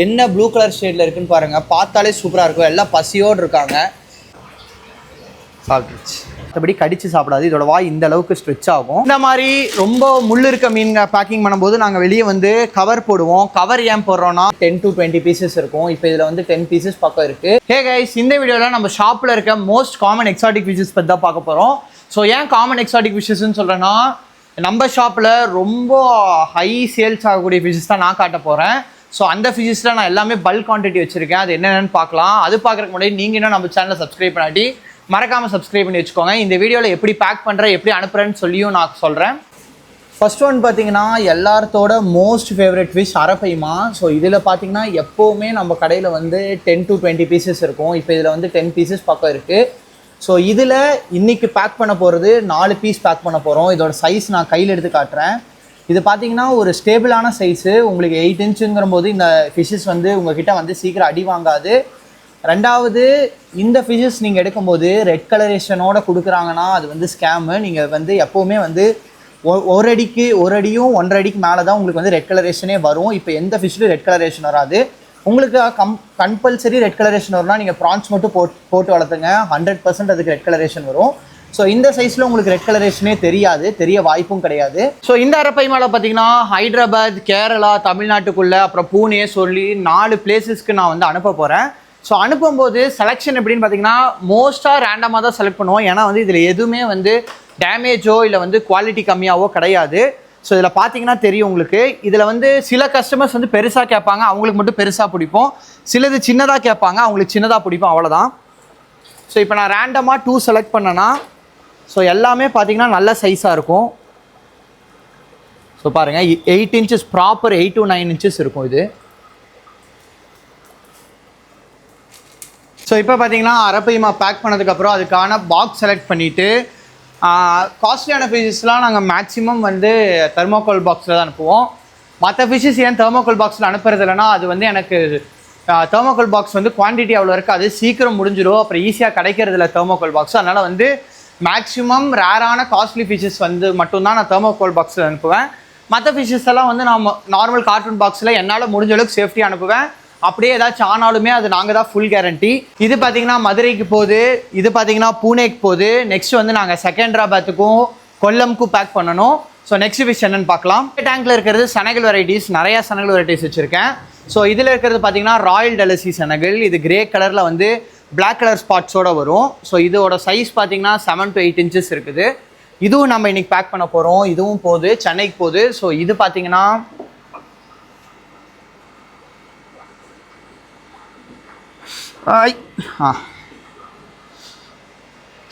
என்ன blue colour ஷேட்ல இருக்குன்னு பாருங்க, பார்த்தாலே சூப்பரா இருக்கும். எல்லாம் பசியோடு இருக்காங்க. சாப்பிட்டுச்சு. மற்றபடி கடிச்சு சாப்பிடாது. இதோட வாய் இந்த அளவுக்கு ஸ்ட்ரெச் ஆகும். இந்த மாதிரி ரொம்ப முள் இருக்க மீன்க பேக்கிங் பண்ணும்போது நாங்கள் வெளியே வந்து கவர் போடுவோம். கவர் ஏன் போடுறோம்னா 10 to 20 பீசஸ் இருக்கும். இப்போ இதில் வந்து 10 பீசஸ் பக்கம் இருக்கு. ஹே கைஸ், இந்த வீடியோவில் நம்ம ஷாப்பில் இருக்க மோஸ்ட் காமன் எக்ஸாட்டிக் ஃபிஷஸ் பற்றி தான் பார்க்க போகிறோம். ஸோ ஏன் காமன் எக்ஸாட்டிக் ஃபிஷஸ்ன்னு சொல்கிறேன்னா, நம்ம ஷாப்பில் ரொம்ப ஹை சேல்ஸ் ஆகக்கூடிய ஃபிஷஸ் தான் நான் காட்ட போகிறேன். ஸோ அந்த ஃபிஷஸில் நான் எல்லாமே பல்க் குவான்டிட்டி வச்சுருக்கேன். அது என்னென்னு பார்க்கலாம். அது பார்க்குறதுக்கு முன்னாடி நீங்கள் இன்னும் நம்ம சேனலை சப்ஸ்கிரைப் பண்ணாட்டி மறக்காமல் சப்ஸ்கிரைப் பண்ணி வச்சுக்கோங்க. இந்த வீடியோவில் எப்படி பேக் பண்ணுறேன், எப்படி அனுப்புகிறேன்னு சொல்லியும் நான் சொல்கிறேன். ஃபர்ஸ்ட் ஒன் பார்த்தீங்கன்னா எல்லாத்தோட மோஸ்ட் ஃபேவரட் ஃபிஷ் அரப்பைமா. ஸோ இதில் பார்த்தீங்கன்னா எப்போவுமே நம்ம கடையில் வந்து 10 to 20 பீசஸ் இருக்கும். இப்போ இதில் வந்து 10 பீசஸ் பக்கம் இருக்குது. ஸோ இதில் இன்றைக்கி பேக் பண்ண போகிறது 4 பீஸ் பேக் பண்ண போகிறோம். இதோட சைஸ் நான் கையில் எடுத்து காட்டுறேன். இது பார்த்தீங்கன்னா ஒரு ஸ்டேபிளான சைஸு. உங்களுக்கு 8 இன்ச்சுங்கிற போது இந்த ஃபிஷ்ஷஸ் வந்து உங்கள்கிட்ட வந்து சீக்கிரம் அடி வாங்காது. ரெண்டாவது, இந்த ஃபிஷஸ் நீங்கள் எடுக்கும்போது ரெட் கலரேஷனோட கொடுக்குறாங்கன்னா அது வந்து ஸ்கேமு. நீங்கள் வந்து எப்போவுமே வந்து ஒரு அடியும் 1.5 அடிக்கு மேலே தான் உங்களுக்கு வந்து ரெட் கலரேஷனே வரும். இப்போ எந்த ஃபிஷ்லையும் ரெட் கலரேஷன் வராது. உங்களுக்கு கம்பல்சரி ரெட் கலரேஷன் வரும்னா நீங்கள் ப்ரான்ஸ் மட்டும் போட்டு வளர்த்துங்க. 100% அதுக்கு ரெட் கலரேஷன் வரும். ஸோ இந்த சைஸில் உங்களுக்கு ரெட் கலரேஷனே தெரியாது, தெரிய வாய்ப்பும் கிடையாது. ஸோ இந்த அரப்பை மேலே பார்த்தீங்கன்னா ஹைதராபாத், கேரளா, தமிழ்நாட்டுக்குள்ளே, அப்புறம் பூனே சொல்லி 4 பிளேசஸ்க்கு நான் வந்து அனுப்ப போகிறேன். ஸோ அனுப்பும்போது செலெக்ஷன் எப்படின்னு பார்த்தீங்கன்னா மோஸ்ட்டாக ரேண்டமாக தான் செலக்ட் பண்ணுவோம். ஏன்னா வந்து இதில் எதுவுமே வந்து டேமேஜோ இல்லை வந்து குவாலிட்டி கம்மியாகவோ கிடையாது. ஸோ இதில் பார்த்தீங்கன்னா தெரியும் உங்களுக்கு. இதில் வந்து சில கஸ்டமர்ஸ் வந்து பெருசாக கேட்பாங்க, அவங்களுக்கு மட்டும் பெருசாக பிடிப்போம். சிலது சின்னதாக கேட்பாங்க, அவங்களுக்கு சின்னதாக பிடிப்போம், அவ்வளோதான். ஸோ இப்போ நான் ரேண்டமாக 2 செலக்ட் பண்ணேன்னா ஸோ எல்லாமே பார்த்தீங்கன்னா நல்ல சைஸாக இருக்கும். ஸோ பாருங்கள், 8 இன்ச்சஸ் ப்ராப்பர் 8 to 9 இன்ச்சஸ் இருக்கும் இது. ஸோ இப்போ பார்த்தீங்கன்னா அரப்பைமா பேக் பண்ணதுக்கப்புறம் அதுக்கான பாக்ஸ் செலக்ட் பண்ணிவிட்டு காஸ்ட்லியான ஃபிஷஸ்லாம் நாங்கள் மேக்ஸிமம் வந்து தெர்மோகோல் பாக்ஸில் தான் அனுப்புவோம். மற்ற ஃபிஷஸ் ஏன் தெர்மோகோல் பாக்ஸில் அனுப்புறது இல்லைன்னா, அது வந்து எனக்கு தெர்மோகோல் பாக்ஸ் வந்து குவான்டிட்டி அவ்வளோ இருக்குது, அது சீக்கிரம் முடிஞ்சிடும், அப்புறம் ஈஸியாக கிடைக்கிறது இல்லை தெர்மோகோல் பாக்ஸ். அதனால் வந்து மேக்ஸிமம் ரேரான காஸ்ட்லி ஃபிஷஸ் வந்து மட்டும்தான் நான் தெர்மோகோல் பாக்ஸில் அனுப்புவேன். மற்ற ஃபிஷஸ் எல்லாம் வந்து நான் நார்மல் கார்ட்டூன் பாக்ஸில் என்னால் முடிஞ்ச அளவுக்கு சேஃப்டியாக அனுப்புவேன். அப்படியே ஏதாச்சும் ஆனாலுமே அது நாங்கள் தான் ஃபுல் கேரண்டி. இது பார்த்தீங்கன்னா மதுரைக்கு போகுது, இது பார்த்தீங்கன்னா பூனேக்கு போகுது. நெக்ஸ்ட் வந்து நாங்கள் செகண்டராபாத்துக்கும் கொல்லமுக்கும் பேக் பண்ணணும். ஸோ நெக்ஸ்ட் ஃபிஷ் என்னன்னு பார்க்கலாம். டேங்க்ல இருக்கிறது சனகல் வெரைட்டிஸ், நிறையா சனகல் வெரைட்டிஸ் வச்சுருக்கேன். ஸோ இதில் இருக்கிறது பார்த்தீங்கன்னா ராயல் டெலசி சனகல். இது கிரே கலரில் வந்து பிளாக் கலர் ஸ்பாட்ஸோடு வரும். ஸோ இதோட சைஸ் பார்த்தீங்கன்னா 7 to 8 இன்ச்சஸ் இருக்குது. இதுவும் நம்ம இன்றைக்கி பேக் பண்ண போகிறோம். இதுவும் போகுது, சென்னைக்கு போகுது. ஸோ இது பார்த்தீங்கன்னா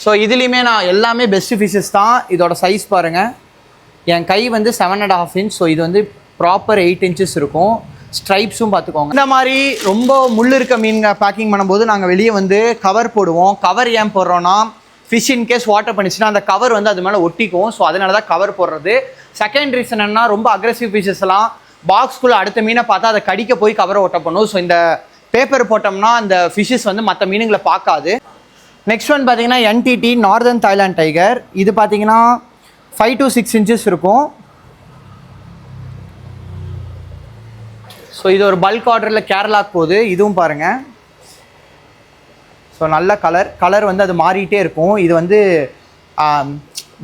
ஸோ இதுலேயுமே நான் எல்லாமே பெஸ்ட் ஃபிஷஸ் தான். இதோட சைஸ் பாருங்கள், என் கை வந்து 7.5 inch. ஸோ இது வந்து ப்ராப்பர் 8 இன்ச்சஸ் இருக்கும். ஸ்ட்ரைப்ஸும் பார்த்துக்கோங்க. இந்த மாதிரி ரொம்ப முள் இருக்க மீன்க பேக்கிங் பண்ணும்போது நாங்கள் வெளியே வந்து கவர் போடுவோம். கவர் ஏன் போடுறோன்னா, ஃபிஷ் இன்கேஸ் வாட்டர் பண்ணிச்சுன்னா அந்த கவர் வந்து அது மேலே ஒட்டிக்கும். ஸோ அதனால தான் கவர் போடுறது. செகண்ட் ரீசன் என்னன்னா, ரொம்ப அக்ரெசிவ் ஃபிஷஸ் எல்லாம் பாக்ஸ்குள்ளே அடுத்த மீனை பார்த்தா அதை கடிக்க போய் கவரை ஒட்ட பண்ணும். ஸோ இந்த பேப்பர் போட்டோம்னா அந்த ஃபிஷஸ் வந்து மற்ற மீனுங்களை பார்க்காது. நெக்ஸ்ட் ஒன் பார்த்தீங்கன்னா NTT நார்தர்ன் தாய்லாண்ட் டைகர். இது பார்த்தீங்கன்னா 5 to 6 இன்ச்சஸ் இருக்கும். ஸோ இது ஒரு பல்க் ஆர்டரில் கேரளாக்கு போகுது. இதுவும் பாருங்கள். ஸோ நல்ல கலர் வந்து அது மாறிட்டே இருக்கும். இது வந்து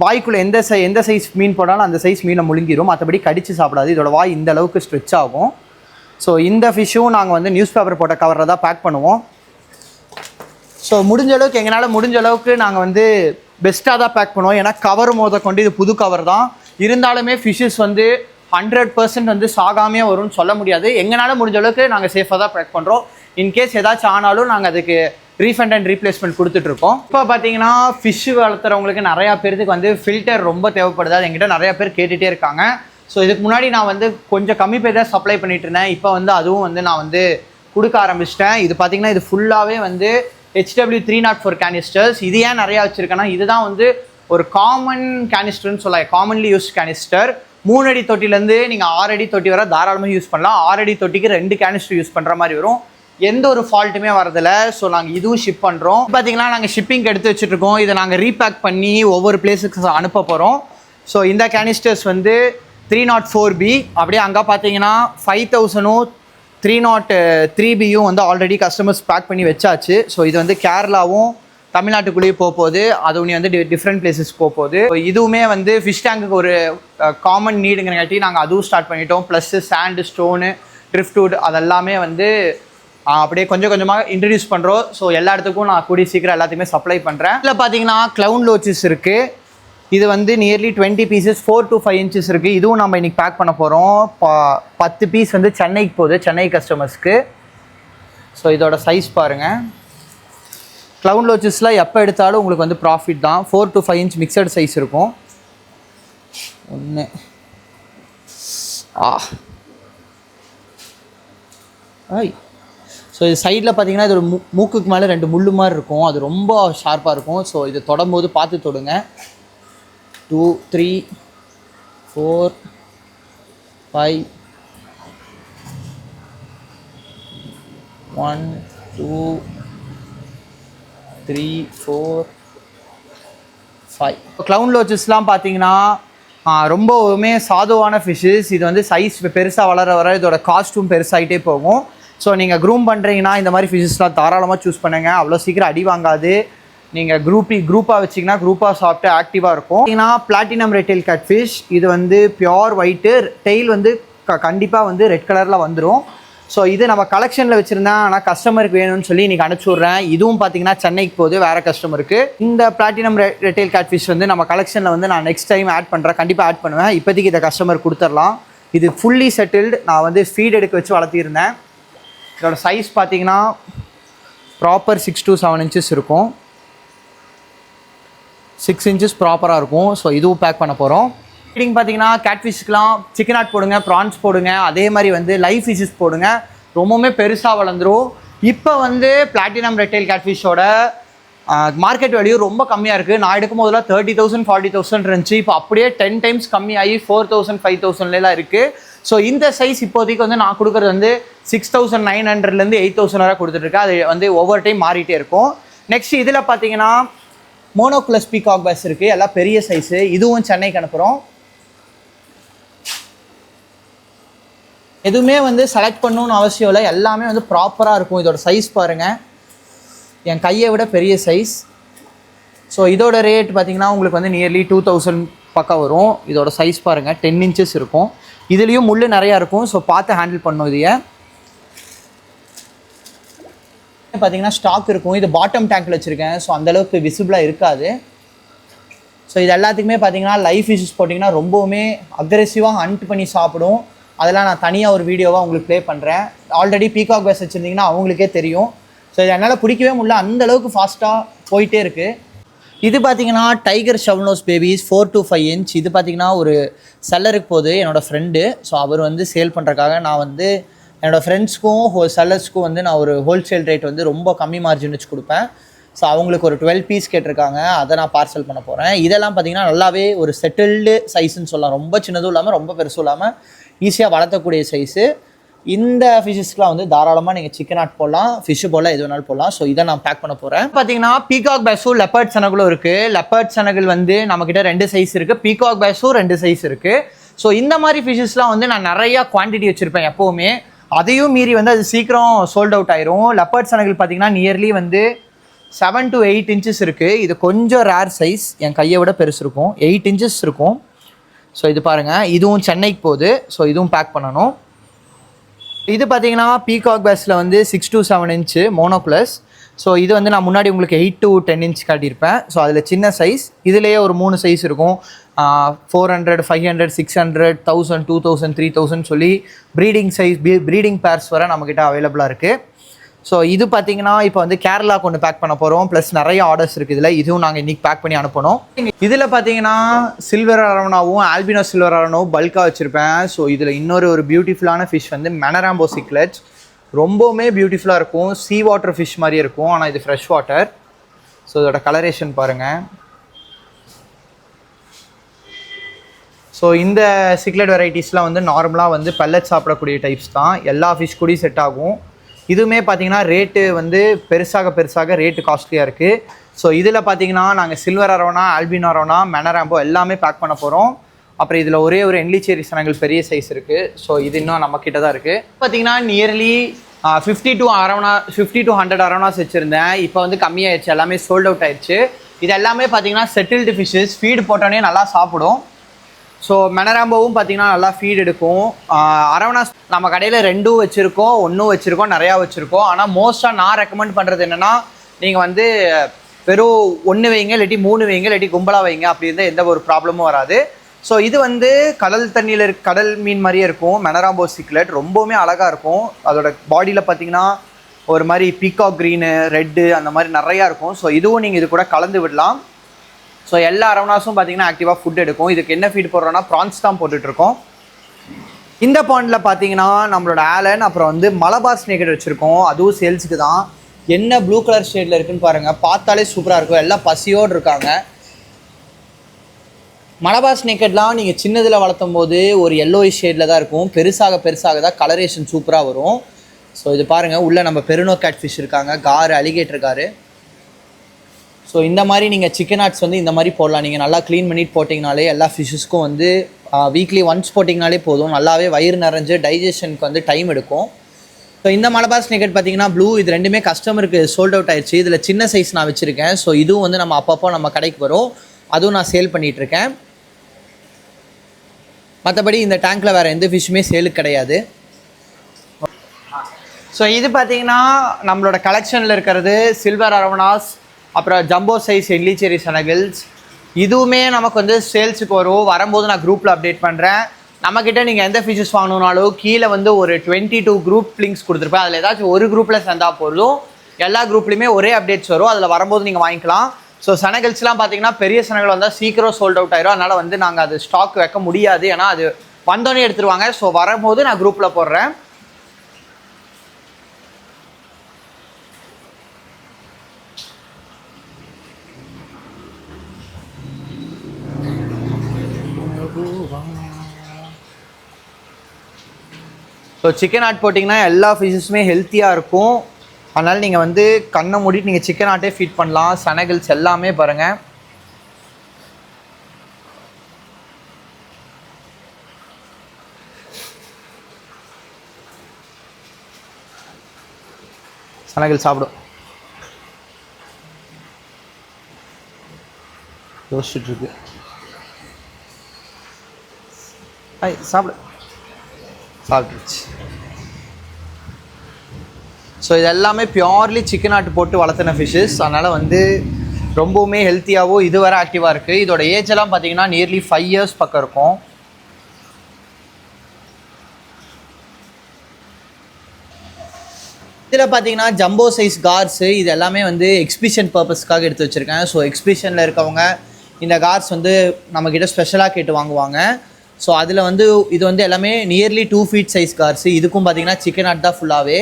வாய்க்குள்ளே எந்த சைஸ் மீன் போட்டாலும் அந்த சைஸ் மீனை முழுங்கிடும், மற்றபடி கடிச்சு சாப்பிடாது. இதோட வாய் இந்த அளவுக்கு ஸ்ட்ரெச் ஆகும். ஸோ இந்த ஃபிஷ்ஷும் நாங்கள் வந்து நியூஸ் பேப்பர் போட்ட கவரில் தான் பேக் பண்ணுவோம். ஸோ முடிஞ்ச அளவுக்கு எங்களால் முடிஞ்ச அளவுக்கு நாங்கள் வந்து பெஸ்ட்டாக தான் பேக் பண்ணுவோம். ஏன்னா கவர் கொண்டு இது புது கவர் தான் இருந்தாலுமே ஃபிஷ்ஷஸ் வந்து 100% வந்து சாகாமே வரும்னு சொல்ல முடியாது. எங்களால் முடிஞ்ச அளவுக்கு நாங்கள் சேஃபாக தான் பேக் பண்ணுறோம். இன்கேஸ் ஏதாச்சும் ஆனாலும் நாங்கள் அதுக்கு ரீஃபண்ட் அண்ட் ரீப்ளேஸ்மெண்ட் கொடுத்துட்ருக்கோம். இப்போ பார்த்தீங்கன்னா ஃபிஷ் வளர்த்துறவங்களுக்கு நிறையா பேருக்கு வந்து ஃபில்டர் ரொம்ப தேவைப்படுது. அது எங்கிட்ட நிறையா பேர் கேட்டுகிட்டே இருக்காங்க. ஸோ இதுக்கு முன்னாடி நான் வந்து கொஞ்சம் கம்மி பேர் தான் சப்ளை பண்ணிட்டு இருந்தேன். இப்போ வந்து அதுவும் வந்து நான் வந்து கொடுக்க ஆரம்பிச்சிட்டேன். இது பார்த்தீங்கன்னா இது ஃபுல்லாகவே வந்து HW304 கேனிஸ்டர்ஸ். இது ஏன் நிறையா வச்சுருக்கேன்னா, இதுதான் வந்து ஒரு காமன் கேனிஸ்டர்னு சொல்லலாம், காமன்லி யூஸ் கேனிஸ்டர். 3 அடி தொட்டிலேருந்து நீங்கள் 6 அடி தொட்டி வர தாராளமாக யூஸ் பண்ணலாம். 6 அடி தொட்டிக்கு 2 கேனிஸ்டர் யூஸ் பண்ணுற மாதிரி வரும். எந்த ஒரு ஃபால்ட்டுமே வரதில்லை. ஸோ நாங்கள் இதுவும் ஷிப் பண்ணுறோம். பார்த்தீங்கன்னா நாங்கள் ஷிப்பிங் எடுத்து வச்சுட்ருக்கோம். இதை நாங்கள் ரீபேக் பண்ணி ஒவ்வொரு பிளேஸுக்கு அனுப்ப போகிறோம். ஸோ இந்த கேனிஸ்டர்ஸ் வந்து 304B. அப்படியே அங்கே பார்த்தீங்கன்னா 5000 303Bயும் வந்து ஆல்ரெடி கஸ்டமர்ஸ் பேக் பண்ணி வச்சாச்சு. ஸோ இது வந்து கேரளாவும் தமிழ்நாட்டுக்குள்ளேயே போகுது, அதுவும் வந்து டிஃப்ரெண்ட் பிளேசஸ் போகுது. இதுவுமே வந்து ஃபிஷ் டேங்குக்கு ஒரு காமன் நீடுங்கிறங்காட்டி நாங்கள் அதுவும் ஸ்டார்ட் பண்ணிட்டோம். ப்ளஸ் சாண்டு, ஸ்டோனு, ட்ரிஃப்ட்வுட் அதெல்லாமே வந்து அப்படியே கொஞ்சம் கொஞ்சமாக இன்ட்ரடியூஸ் பண்ணுறோம். ஸோ எல்லா இடத்துக்கும் நான் கூடிய சீக்கிரம் எல்லாத்தையுமே சப்ளை பண்ணுறேன். இதில் பார்த்தீங்கன்னா க்ளவுன் லோச்சஸ் இருக்குது. இது வந்து நியர்லி 20 பீசஸ் 4 to 5 inches இருக்குது. இதுவும் நம்ம இன்றைக்கி பேக் பண்ண போகிறோம். 10 பீஸ் வந்து சென்னைக்கு போகுது, சென்னை கஸ்டமர்ஸ்க்கு. ஸோ இதோட சைஸ் பாருங்கள். க்ளவுன் லோச்சஸில் எப்போ எடுத்தாலும் உங்களுக்கு வந்து ப்ராஃபிட் தான். 4 to 5 inch மிக்சட் சைஸ் இருக்கும். ஒன்று ஸோ இது சைடில் பார்த்தீங்கன்னா இது ஒரு மூக்குக்கு மேலே 2 முள்ளு மாதிரி இருக்கும், அது ரொம்ப ஷார்ப்பாக இருக்கும். ஸோ இது தொடும்போது பார்த்து தொடுங்க. 2 3 4 5 1 2 3 4 5. க்ளவுன் லோச்சஸ்லாம் பார்த்தீங்கன்னா ரொம்பவுமே சாதுவான ஃபிஷ்ஷஸ். இது வந்து சைஸ் பெருசாக வளர வர இதோட காஸ்ட்டும் பெருசாகிட்டே போகும். ஸோ நீங்கள் க்ரூம் பண்ணுறீங்கன்னா இந்த மாதிரி ஃபிஷ்ஷஸ்லாம் தாராளமாக சூஸ் பண்ணுங்கள். அவ்வளோ சீக்கிரம் அடி வாங்காது. நீங்கள் குரூப்பாக வச்சிங்கன்னா குரூப்பாக சாப்பிட்டு ஆக்டிவாக இருக்கும். ஏன்னா பிளாட்டினம் ரெட் டெயில் கேட்ஃபிஷ் இது வந்து பியோர் ஒயிட்டு, டெயில் வந்து கண்டிப்பாக வந்து ரெட் கலரில் வந்துடும். ஸோ இது நம்ம கலெக்ஷனில் வச்சுருந்தேன், ஆனால் கஸ்டமருக்கு வேணும்னு சொல்லி இன்றைக்கி அனுப்பிச்சி விட்றேன். இதுவும் பார்த்தீங்கன்னா சென்னைக்கு போகுது வேறு கஸ்டமருக்கு. இந்த பிளாட்டினம் ரெட் டெயில் கேட்ஃபிஷ் வந்து நம்ம கலெக்ஷனில் வந்து நான் நெக்ஸ்ட் டைம் ஆட் பண்ணுறேன், கண்டிப்பாக ஆட் பண்ணுவேன். இப்போதைக்கு இதை கஸ்டமர் கொடுத்துடலாம். இது ஃபுல்லி செட்டில்டு. நான் வந்து ஃபீட் எடுக்க வச்சு வளர்த்திருந்தேன். இதோட சைஸ் பார்த்தீங்கன்னா ப்ராப்பர் 6 to 7 inches இருக்கும். 6 inches ப்ராப்பராக இருக்கும். ஸோ இதுவும் பேக் பண்ண போகிறோம். ஃபீடிங் பார்த்தீங்கன்னா கேட்ஃபிஷ்க்கெலாம் சிக்கன் ஆட் போடுங்க, ப்ரான்ஸ் போடுங்க, அதே மாதிரி வந்து லைவ் ஃபிஷ்ஷஸ் போடுங்க, ரொம்பவுமே பெருசாக வளர்ந்துடும். இப்போ வந்து பிளாட்டினம் ரெட் டெயில் கேட்ஃபிஷோட மார்க்கெட் வேல்யூ ரொம்ப கம்மியாக இருக்குது. நான் எடுக்கும் போதெல்லாம் 30,000 40,000 இருந்துச்சு. இப்போ அப்படியே 10 times கம்மியாகி 4,000 5,000லாம் இருக்குது. ஸோ இந்த சைஸ் இப்போதைக்கு வந்து நான் கொடுக்குறது வந்து 6,900லேருந்து 8,000 வரை கொடுத்துட்ருக்கேன். அது வந்து ஒவ்வொரு டைம் மாறிட்டே இருக்கும். நெக்ஸ்ட் இதில் பார்த்தீங்கன்னா மோனோக்ளஸ் பீகாக் பேஸ் இருக்குது, எல்லாம் பெரிய சைஸு. இதுவும் சென்னைக்கு அனுப்புகிறோம். எதுவுமே வந்து செலக்ட் பண்ணணும்னு அவசியம் இல்லை, எல்லாமே வந்து ப்ராப்பராக இருக்கும். இதோட சைஸ் பாருங்கள், என் கையை விட பெரிய சைஸ். ஸோ இதோட ரேட் பார்த்திங்கன்னா உங்களுக்கு வந்து நியர்லி 2,000 பக்கம் வரும். இதோட சைஸ் பாருங்கள், 10 inches இருக்கும். இதுலேயும் முள் நிறையா இருக்கும். ஸோ பார்த்து ஹேண்டில் பண்ணணும். இதையே பார்த்தீங்கன்னா ஸ்டாக் இருக்கும். இது பாட்டம் டேங்க்கில் வச்சுருக்கேன். ஸோ அந்தளவுக்கு விசிபிளாக இருக்காது. ஸோ இது எல்லாத்துக்குமே பார்த்தீங்கன்னா லைவ் ஃபிஷ்ஷஸ் போட்டிங்கன்னா ரொம்பவுமே அக்ரெசிவாக ஹண்ட் பண்ணி சாப்பிடும். அதெல்லாம் நான் தனியாக ஒரு வீடியோவாக உங்களுக்கு ப்ளே பண்ணுறேன். ஆல்ரெடி பீகாக் பேஸ் வச்சுருந்தீங்கன்னா அவங்களுக்கே தெரியும். ஸோ இது என்னால் பிடிக்கவே முடியல, அந்தளவுக்கு ஃபாஸ்ட்டாக போயிட்டே இருக்குது. இது பார்த்தீங்கன்னா டைகர் ஷவ்னோஸ் பேபிஸ் 4 to 5 inch. இது பார்த்தீங்கன்னா ஒரு செல்லருக்கு போகுது, என்னோடய ஃப்ரெண்டு. ஸோ அவர் வந்து சேல் பண்ணுறதுக்காக நான் வந்து என்னோடய ஃப்ரெண்ட்ஸ்க்கும் செல்லர்ஸ்க்கும் வந்து நான் ஒரு ஹோல்சேல் ரேட் வந்து ரொம்ப கம்மி மார்ஜின் வச்சு கொடுப்பேன். ஸோ அவங்களுக்கு ஒரு 12 பீஸ் கேட்டிருக்காங்க, அதை நான் பார்சல் பண்ண போகிறேன். இதெல்லாம் பார்த்தீங்கன்னா நல்லாவே ஒரு செட்டில்டு சைஸுன்னு சொல்லலாம். ரொம்ப சின்னதும் இல்லாமல் ரொம்ப பெருசும் இல்லாமல் ஈஸியாக வளர்த்தக்கூடிய சைஸு. இந்த ஃபிஷ்ஷஸ்க்குலாம் வந்து தாராளமாக நீங்கள் சிக்கன் ஆட் போடலாம், ஃபிஷ்ஷு போடலாம், எது வேணாலும் போடலாம். ஸோ இதை நான் பேக் பண்ண போகிறேன். பார்த்தீங்கன்னா பீகாக் பேஸும் லெப்பர்ட் சனகளும் இருக்குது. லெப்பர்ட் சனகள் வந்து நம்மக்கிட்ட 2 சைஸ் இருக்குது, பீகாக் பேஸும் 2 சைஸ் இருக்குது. ஸோ இந்த மாதிரி ஃபிஷ்ஷஸ்லாம் வந்து நான் நிறையா குவான்டிட்டி வச்சுருப்பேன் எப்போவுமே. அதையும் மீறி வந்து அது சீக்கிரம் சோல்ட் அவுட் ஆயிரும். லெப்பர்ட் சனகள் பார்த்தீங்கன்னா நியர்லி வந்து 7 to 8 inches இருக்குது. இது கொஞ்சம் ரேர் சைஸ், என் கையை விட பெருசு இருக்கும், 8 inches இருக்கும். ஸோ இது பாருங்கள், இதுவும் சென்னைக்கு போகுது. ஸோ இதுவும் பேக் பண்ணணும். இது பார்த்தீங்கன்னா பீகாக் பேஸில் வந்து 6 to 7 inch மோனோக்ளஸ். ஸோ இது வந்து நான் முன்னாடி உங்களுக்கு 8 to 10 inch காட்டியிருப்பேன். ஸோ அதில் சின்ன சைஸ், இதுலேயே ஒரு 3 சைஸ் இருக்கும். 400 500 600 1000 2000 3000 சொல்லி ப்ரீடிங் சைஸ் ப்ரீடிங் பேர்ஸ் வர நம்மக்கிட்ட அவைலபிளாக இருக்குது. ஸோ இது பார்த்தீங்கன்னா இப்போ வந்து கேரளாவுக்கு ஒன்று பேக் பண்ண போகிறோம். ப்ளஸ் நிறைய ஆர்டர்ஸ் இருக்குது இதில். இதுவும் நாங்கள் இன்றைக்கி பேக் பண்ணி அனுப்பணும். இதில் பார்த்தீங்கன்னா சில்வர் அரவனாவும் ஆல்பினோ சில்வர் அரவனாவும் பல்காக வச்சுருப்பேன். ஸோ இதில் இன்னொரு பியூட்டிஃபுல்லான ஃபிஷ் வந்து மெனராம்போ சிக்லெட்ஸ். ரொம்பவுமே பியூட்டிஃபுல்லாக இருக்கும், சீ வாட்டர் ஃபிஷ் மாதிரியே இருக்கும், ஆனால் இது ஃப்ரெஷ் வாட்டர். ஸோ இதோட கலரேஷன் பாருங்கள். ஸோ இந்த சிக்லெட் வெரைட்டிஸ்லாம் வந்து நார்மலாக வந்து பெல்லட் சாப்பிடக்கூடிய டைப்ஸ் தான், எல்லா ஃபிஷ் கூடயும் செட் ஆகும். இதுவுமே பார்த்தீங்கன்னா ரேட்டு வந்து பெருசாக ரேட்டு காஸ்ட்லியாக இருக்குது. ஸோ இதில் பார்த்தீங்கன்னா நாங்கள் சில்வர் அரவனா, ஆல்பினோ அரவனா, மெனராம்போ எல்லாமே பேக் பண்ண போகிறோம். அப்புறம் இதில் ஒரே ஒரு எண்லிச்சேரி சனங்கள் பெரிய சைஸ் இருக்குது. ஸோ இது இன்னும் நம்மக்கிட்ட தான் இருக்குது. பார்த்தீங்கன்னா நியர்லி 50 to 100 அரவணாஸ் வச்சுருந்தேன். இப்போ வந்து கம்மியாயிடுச்சு, எல்லாமே சோல்ட் அவுட் ஆயிடுச்சு. இது எல்லாமே பார்த்தீங்கன்னா செட்டில்டு ஃபிஷ்ஷஸ், ஃபீடு போட்டோன்னே நல்லா சாப்பிடும். ஸோ மெனராம்போவும் பார்த்தீங்கன்னா நல்லா ஃபீட் எடுக்கும். அரவணாஸ் நம்ம கடையில் 2 வச்சுருக்கோம், 1 வச்சுருக்கோம், நிறையா வச்சுருக்கோம். ஆனால் மோஸ்ட்டாக நான் ரெக்கமெண்ட் பண்ணுறது என்னென்னா, நீங்கள் வந்து வெறும் 1 வைங்க, இல்லாட்டி 3 வைங்க, இல்லாட்டி கும்பலாக வைங்க. அப்படி இருந்தால் எந்த ஒரு ப்ராப்ளமும் வராது. ஸோ இது வந்து கடல் தண்ணியில் கடல் மீன் மாதிரியே இருக்கும். மெனராம்போ சிக்லெட் ரொம்பவுமே அழகாக இருக்கும். அதோட பாடியில் பார்த்தீங்கன்னா ஒரு மாதிரி பீகாக் க்ரீனு, ரெட்டு அந்த மாதிரி நிறையா இருக்கும். ஸோ இதுவும் நீங்கள் இது கூட கலந்து விடலாம். ஸோ எல்லா அரவணாஸும் பார்த்தீங்கன்னா ஆக்டிவாக ஃபுட் எடுக்கும். இதுக்கு என்ன ஃபீட் போடுறோன்னா ப்ரான்ஸ் தான் போட்டுட்ருக்கோம். இந்த பாண்டில் பார்த்தீங்கன்னா நம்மளோட ஆலன், அப்புறம் வந்து மலபார் ஸ்னேக்கட் வச்சுருக்கோம். அதுவும் சேல்ஸுக்கு தான். என்ன ப்ளூ கலர் ஷேடில் இருக்குதுன்னு பாருங்கள், பார்த்தாலே சூப்பராக இருக்கும். எல்லாம் பசியோடு இருக்காங்க. மலபார் ஸ்னேக்கட்லாம் நீங்கள் சின்னதில் வளர்த்தும் போது ஒரு எல்லோயிஷ் ஷேடில் தான் இருக்கும். பெருசாக தான் கலரேஷன் சூப்பராக வரும். ஸோ இது பாருங்கள், உள்ளே நம்ம பெருனோ கேட் ஃபிஷ் இருக்காங்க, காரு, அலிகேட்டர் காரு. ஸோ இந்த மாதிரி நீங்கள் சிக்கன் ஆட்ஸ் வந்து இந்த மாதிரி போடலாம். நீங்கள் நல்லா க்ளீன் பண்ணிட்டு போட்டிங்கனாலே எல்லா ஃபிஷ்ஷஸ்க்கும் வந்து வீக்லி ஒன்ஸ் போட்டிங்கனாலே போதும். நல்லாவே வயிறு நிறைஞ்சு டைஜஷனுக்கு வந்து டைம் எடுக்கும். ஸோ இந்த மலபார் ஸ்னேக்கட் பார்த்தீங்கன்னா ப்ளூ, இது ரெண்டுமே கஸ்டமருக்கு சோல்ட் அவுட் ஆயிடுச்சு. இதில் சின்ன சைஸ் நான் வச்சுருக்கேன். ஸோ இதுவும் வந்து நம்ம அப்பப்போ நம்ம கடைக்கு வரும், அதுவும் நான் சேல் பண்ணிகிட்ருக்கேன். மற்றபடி இந்த டேங்க்கில் வேறு எந்த ஃபிஷ்ஷுமே சேலுக்கு கிடையாது. ஸோ இது பார்த்தீங்கன்னா நம்மளோட கலெக்ஷனில் இருக்கிறது சில்வர் அரவணாஸ், அப்புறம் ஜம்போ சைஸ் எண்லிச்சேரி சனகல்ஸ். இதுவுமே நமக்கு வந்து சேல்ஸுக்கு வரும்போது நான் குரூப்பில் அப்டேட் பண்ணுறேன். நம்மக்கிட்ட நீங்கள் எந்த ஃபிஷஸ் வாங்கணுன்னாலும் கீழே வந்து ஒரு 22 குரூப் லிங்க்ஸ் கொடுத்துருப்பேன். அதில் ஏதாச்சும் ஒரு குரூப்பில் சேர்ந்தால் போதும், எல்லா குரூப்லேயுமே ஒரே அப்டேட்ஸ் வரும். அதில் வரும்போது நீங்கள் வாங்கிக்கலாம். ஸோ சனகல்ஸ்லாம் பார்த்தீங்கன்னா பெரிய சனகள் வந்தால் சீக்கிரம் சோல்ட் அவுட் ஆயிரும். அதனால் வந்து நாங்கள் அது ஸ்டாக் வைக்க முடியாது, ஏன்னா அது வந்தோடனே எடுத்துருவாங்க. ஸோ வரும்போது நான் குரூப்பில் போடுறேன். ஸோ சிக்கன் ஆட் போட்டிங்கன்னா எல்லா ஃபிஷ்ஷுமே ஹெல்த்தியாக இருக்கும். அதனால் நீங்கள் வந்து கண்ணை மூடிட்டு நீங்கள் சிக்கன் ஆட்டே ஃபீட் பண்ணலாம். சனகல்ஸ் எல்லாமே பாருங்கள். சனகல் சாப்பிடும், யோசிச்சுட்ருக்கு. சாப்பிட்டுருச்சு. ஸோ இது எல்லாமே பியோர்லி சிக்கன் ஆட்டு போட்டு வளர்த்தின ஃபிஷ்ஷஸ். அதனால் வந்து ரொம்பவுமே ஹெல்த்தியாகவும் இது வேறு ஆக்டிவாக இருக்குது. இதோட ஏஜ் எல்லாம் பார்த்தீங்கன்னா நியர்லி 5 years பக்கம் இருக்கும். இதில் பார்த்தீங்கன்னா ஜம்போ சைஸ் கார்ஸு இது எல்லாமே வந்து எக்ஸிபிஷன் பர்பஸ்க்காக எடுத்து வச்சுருக்கேன். ஸோ எக்ஸிபிஷனில் இருக்கவங்க இந்த கார்ஸ் வந்து நம்மக்கிட்ட ஸ்பெஷலாக கேட்டு வாங்குவாங்க. ஸோ அதில் வந்து இது வந்து எல்லாமே நியர்லி 2 feet சைஸ் கார்ஸு. இதுக்கும் பார்த்தீங்கன்னா சிக்கன் ஆட் தான் ஃபுல்லாகவே.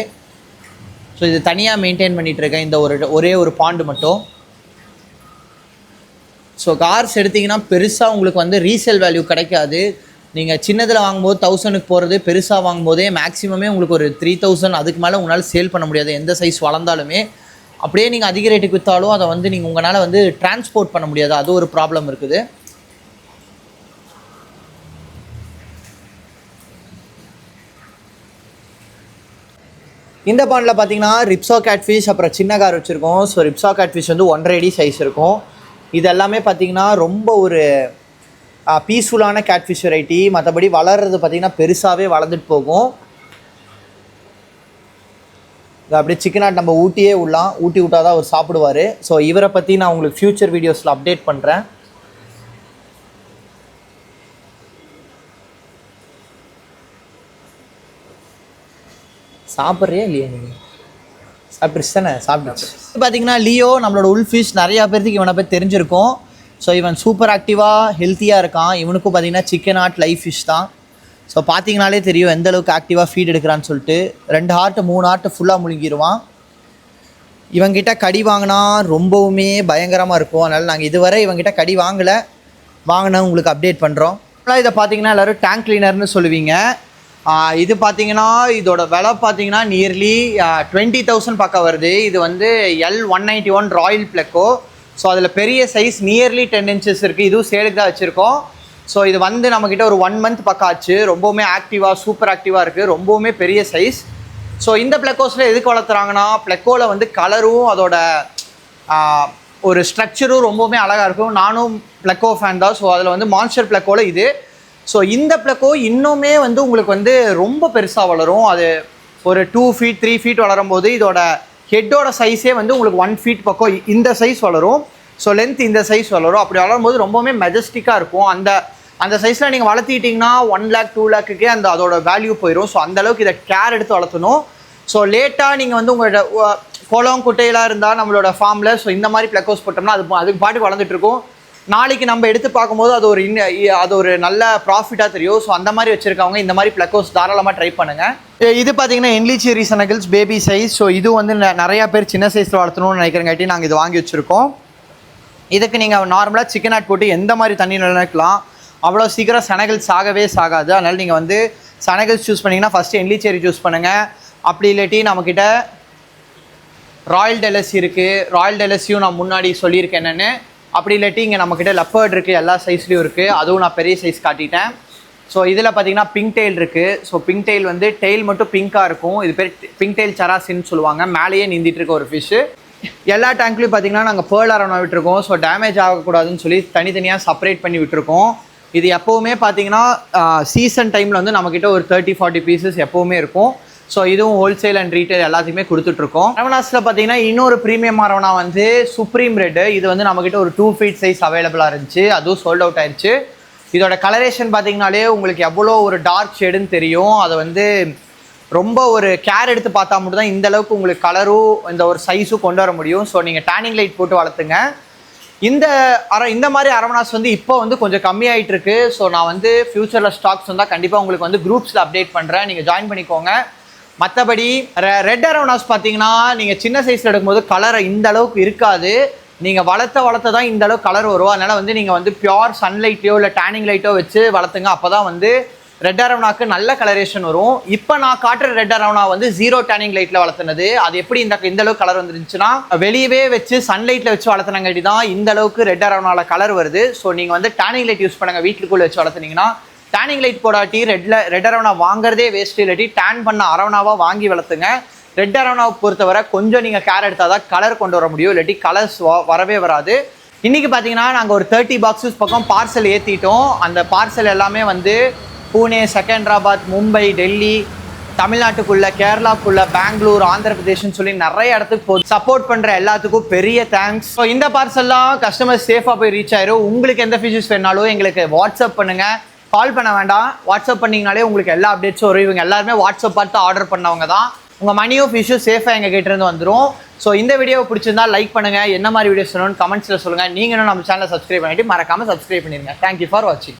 ஸோ இது தனியாக மெயின்டைன் பண்ணிகிட்ருக்கேன், இந்த ஒரே ஒரு பாண்டு மட்டும். ஸோ கார்ஸ் எடுத்திங்கன்னா பெருசாக உங்களுக்கு வந்து ரீசேல் வேல்யூ கிடைக்காது. நீங்கள் சின்னதில் வாங்கும்போது 1000க்கு போகிறது, பெருசாக வாங்கும்போதே மேக்ஸிமமே உங்களுக்கு ஒரு 3000, அதுக்கு மேலே உங்களால் சேல் பண்ண முடியாது. எந்த சைஸ் வளர்ந்தாலுமே அப்படியே நீங்கள் அதிக ரேட்டுக்கு விற்றாலும் அதை வந்து நீங்கள் உங்களால் வந்து டிரான்ஸ்போர்ட் பண்ண முடியாது. அது ஒரு ப்ராப்ளம் இருக்குது. இந்த பாண்டில் பார்த்தீங்கன்னா ரிப்ஸா கேட்ஃபிஷ், அப்புறம் சின்ன கார் வச்சுருக்கோம். ஸோ ரிப்ஸா கேட்ஃபிஷ் வந்து 1.5 அடி சைஸ் இருக்கும். இது எல்லாமே பார்த்தீங்கன்னா ரொம்ப ஒரு பீஸ்ஃபுல்லான கேட்ஃபிஷ் வெரைட்டி. மற்றபடி வளர்கிறது பார்த்திங்கன்னா பெருசாகவே வளர்ந்துட்டு போகும். இது அப்படியே சிக்கன் ஆட் நம்ம ஊட்டி விட்டால் தான் அவர் சாப்பிடுவார். ஸோ இவரை பற்றி நான் உங்களுக்கு ஃப்யூச்சர் வீடியோஸில் அப்டேட் பண்ணுறேன். சாப்பிட்றியா இல்லையா நீங்கள்? சாப்பிட்ருச்சு தானே? சாப்பிடுச்சு. பார்த்தீங்கன்னா லியோ நம்மளோட உல்ஃபிஷ் நிறையா பேர்த்துக்கு இவனை பற்றி தெரிஞ்சிருக்கும். ஸோ இவன் சூப்பர் ஆக்டிவாக ஹெல்த்தியாக இருக்கான். இவனுக்கும் பார்த்தீங்கன்னா சிக்கன் ஆட் லைஃப் ஃபிஷ் தான். ஸோ பார்த்தீங்கனாலே தெரியும் எந்த அளவுக்கு ஆக்டிவாக ஃபீட் எடுக்கிறான்னு சொல்லிட்டு. 2 ஹார்ட் 3 ஹார்ட் ஃபுல்லாக முழுங்கிடுவான். இவங்கிட்ட கடி வாங்கினா ரொம்பவுமே பயங்கரமாக இருக்கும். அதனால் நாங்கள் இதுவரை இவங்கிட்ட கடி வாங்கினா உங்களுக்கு அப்டேட் பண்ணுறோம். இதை பார்த்தீங்கன்னா எல்லோரும் டேங்க் கிளீனர்னு சொல்லுவீங்க. இது பார்த்தீங்கன்னா இதோட விலை பார்த்தீங்கன்னா நியர்லி 20,000 பக்கம் வருது. இது வந்து L191 ராயல் பிளெக்கோ. ஸோ அதில் பெரிய சைஸ் நியர்லி 10 inches இருக்குது. இதுவும் சேலுக்கு தான் வச்சுருக்கோம். ஸோ இது வந்து நம்மக்கிட்ட ஒரு 1 month பக்கம் ஆச்சு. ரொம்பவுமே ஆக்டிவாக சூப்பர் ஆக்டிவாக இருக்குது. ரொம்பவுமே பெரிய சைஸ். ஸோ இந்த ப்ளெக்கோஸில் எதுக்கு வளர்த்துறாங்கன்னா, ப்ளெக்கோவில் வந்து கலரும் அதோட ஒரு ஸ்ட்ரக்சரும் ரொம்பவுமே அழகாக இருக்கும். நானும் ப்ளெக்கோ ஃபேன் தான். ஸோ அதில் வந்து மான்ஸ்டர் ப்ளெக்கோவில் இது. ஸோ இந்த ப்ளெக்கோ இன்னுமே வந்து உங்களுக்கு வந்து ரொம்ப பெருசாக வளரும். அது ஒரு 2 feet 3 feet வளரும் போது இதோட ஹெட்டோட சைஸே வந்து உங்களுக்கு 1 feet பக்கம் இந்த சைஸ் வளரும். ஸோ லென்த் இந்த சைஸ் வளரும். அப்படி வளரும்போது ரொம்பவுமே மெஜஸ்டிக்காக இருக்கும். அந்த சைஸில் நீங்கள் வளர்த்திட்டிங்கன்னா 1 lakh 2 lakhக்கே அதோட வேல்யூ போயிடும். ஸோ அந்தளவுக்கு இதை கேர் எடுத்து வளர்த்தணும். ஸோ லேட்டாக நீங்கள் வந்து உங்களோட குளம் குட்டையெல்லாம் இருந்தால் நம்மளோட ஃபார்மில் ஸோ இந்த மாதிரி ப்ளெக்கோஸ் போட்டோம்னா அதுக்கு பாட்டுக்கு வளர்ந்துட்டுருக்கும். நாளைக்கு நம்ம எடுத்து பார்க்கும்போது அது ஒரு நல்ல ப்ராஃபிட்டாக தெரியும். ஸோ அந்த மாதிரி வச்சுருக்கவங்க இந்த மாதிரி ப்ளெக்கோஸ் தாராளமாக ட்ரை பண்ணுங்கள். இது பார்த்தீங்கன்னா என்லிச்சேரி சனகிள்ஸ் பேபி சைஸ். ஸோ இது வந்து நிறையா பேர் சின்ன சைஸில் வளர்த்தணும்னு நினைக்கிறங்காட்டி நாங்கள் இது வாங்கி வச்சுருக்கோம். இதுக்கு நீங்கள் நார்மலாக சிக்கன் ஆட் போட்டு எந்த மாதிரி தண்ணி நினைக்கலாம். அவ்வளோ சீக்கிரம் சனகிள்ஸ் சாகாது. அதனால் நீங்கள் வந்து சனகிள்ஸ் சூஸ் பண்ணிங்கன்னா ஃபஸ்ட்டு என்லிச்சேரி சூஸ் பண்ணுங்கள். அப்படி இல்லாட்டி நம்மக்கிட்ட ராயல் டெலசி இருக்குது. ராயல் டெலசியும் நான் முன்னாடி சொல்லியிருக்கேன் என்னென்னு. அப்படி இல்லாட்டி இங்கே நம்மக்கிட்ட லெப்பர்ட் இருக்குது. எல்லா சைஸ்லேயும் இருக்குது. அதுவும் நான் பெரிய சைஸ் காட்டிட்டேன். ஸோ இதில் பார்த்தீங்கன்னா பிங்க் டெயில் இருக்குது. ஸோ பிங்க் டெயில் வந்து டெயில் மட்டும் பிங்காக இருக்கும். இது பேர் பிங்க் டெயில் சராசின்னு சொல்லுவாங்க. மேலேயே நீந்திட்டு இருக்க ஒரு ஃபிஷ்ஷு. எல்லா டேங்க்லையும் பார்த்தீங்கன்னா நாங்கள் பேர்ல் அரவணா விட்டுருக்கோம். ஸோ டேமேஜ் ஆகக்கூடாதுன்னு சொல்லி தனித்தனியாக செப்பரேட் பண்ணி விட்டுருக்கோம். இது எப்போவுமே பார்த்தீங்கன்னா சீசன் டைமில் வந்து நம்மக்கிட்ட ஒரு 30-40 பீசஸ் எப்போவுமே இருக்கும். ஸோ இதுவும் ஹோல்சேல் அண்ட் ரீட்டைல் எல்லாத்துக்குமே கொடுத்துட்ருக்கோம். அரவணாஸில் பார்த்தீங்கன்னா இன்னொரு ப்ரீமியம் அரவணா வந்து சுப்ரீம் ரெட்டு. இது வந்து நம்மக்கிட்ட ஒரு 2 feet சைஸ் அவைலபிளாக இருந்துச்சு. அதுவும் சோல்ட் அவுட் ஆயிடுச்சு. இதோட கலரேஷன் பார்த்தீங்கனாலே உங்களுக்கு எவ்வளோ ஒரு டார்க் ஷேடுன்னு தெரியும். அதை வந்து ரொம்ப ஒரு கேர் எடுத்து பார்த்தா மட்டும் தான் இந்தளவுக்கு உங்களுக்கு கலரும் இந்த ஒரு சைஸும் கொண்டு வர முடியும். ஸோ நீங்கள் டேனிங் லைட் போட்டு வளர்த்துங்க. இந்த மாதிரி அரவணாஸ் வந்து இப்போ வந்து கொஞ்சம் கம்மியாகிட்டு இருக்கு. ஸோ நான் வந்து ஃப்யூச்சரில் ஸ்டாக்ஸ் வந்தால் கண்டிப்பாக உங்களுக்கு வந்து குரூப்ஸில் அப்டேட் பண்ணுறேன். நீங்கள் ஜாயின் பண்ணிக்கோங்க. மற்றபடி ரெட் அரவணாஸ் பார்த்தீங்கன்னா நீங்கள் சின்ன சைஸில் எடுக்கும்போது கலர் இந்த அளவுக்கு இருக்காது. நீங்கள் வளர்த்த தான் இந்த அளவுக்கு கலர் வரும். அதனால் வந்து நீங்கள் வந்து பியோர் சன்லைட்டையோ இல்லை டேனிங் லைட்டோ வச்சு வளர்த்துங்க. அப்போ தான் வந்து ரெட் அரவணாக்கு நல்ல கலரேஷன் வரும். இப்போ நான் காட்டுற ரெட் அரவணா வந்து 0 டேனிங் லைட்டில் வளர்த்துனது. அது எப்படி இந்த அளவுக்கு கலர் வந்துருந்துச்சுன்னா வெளியவே வச்சு சன்லைட்டில் வச்சு வளர்த்துனங்காட்டி தான் இந்த அளவுக்கு ரெட் அரவணாவில் கலர் வருது. ஸோ நீங்கள் வந்து டேனிங் லைட் யூஸ் பண்ணுங்கள். வீட்டுக்குள்ளே வச்சு வளர்த்துனீங்கன்னா டேனிங் லைட் போடாட்டி ரெட் அரவணா வாங்குறதே வேஸ்ட். இல்லாட்டி டேன் பண்ண அரவணாவாக வாங்கி வளர்த்துங்க. ரெட் அரவணாவை பொறுத்தவரை கொஞ்சம் நீங்கள் கேர் எடுத்தால் தான் கலர் கொண்டு வர முடியும். இல்லாட்டி கலர்ஸ் வரவே வராது. இன்றைக்கி பார்த்தீங்கன்னா நாங்கள் ஒரு 30 boxes பக்கம் பார்சல் ஏற்றிட்டோம். அந்த பார்சல் எல்லாமே வந்து பூனே, செகந்திராபாத், மும்பை, டெல்லி, தமிழ்நாட்டுக்குள்ளே, கேரளாக்குள்ளே, பெங்களூர், ஆந்திர பிரதேஷ்னு சொல்லி நிறைய இடத்துக்கு போகுது. சப்போர்ட் பண்ணுற எல்லாத்துக்கும் பெரிய தேங்க்ஸ். ஸோ இந்த பார்சல்லாம் கஸ்டமர் சேஃபாக போய் ரீச் ஆயிரும். உங்களுக்கு எந்த ஃபிஷஸ் வேணாலும் எங்களுக்கு வாட்ஸ்அப் பண்ணுங்கள். கால் பண்ண வேண்டாம். வாட்ஸ்அப் பண்ணிங்கனாலே உங்களுக்கு எல்லா அப்டேட்ஸும் வரும். இவங்க எல்லாருமே வாட்ஸ்அப் பார்த்து ஆர்டர் பண்ணவங்க தான். உங்கள் மணியும் ஃபிஷ்ஷும் சேஃபாக எங்கள் கிட்டேருந்து வந்துடும். ஸோ இந்த வீடியோவை பிடிச்சிருந்தா லைக் பண்ணுங்கள். என்ன மாதிரி வீடியோஸ் வேணும்னு கமெண்ட்ஸில் சொல்லுங்கள். நீங்கள் இன்னும் நம்ம சேனலை சப்ஸ்கிரைப் பண்ணிவிட்டு மறக்காமல் சப்ஸ்கிரைப் பண்ணிடுங்க. தேங்க்யூ ஃபார் வாட்சிங்.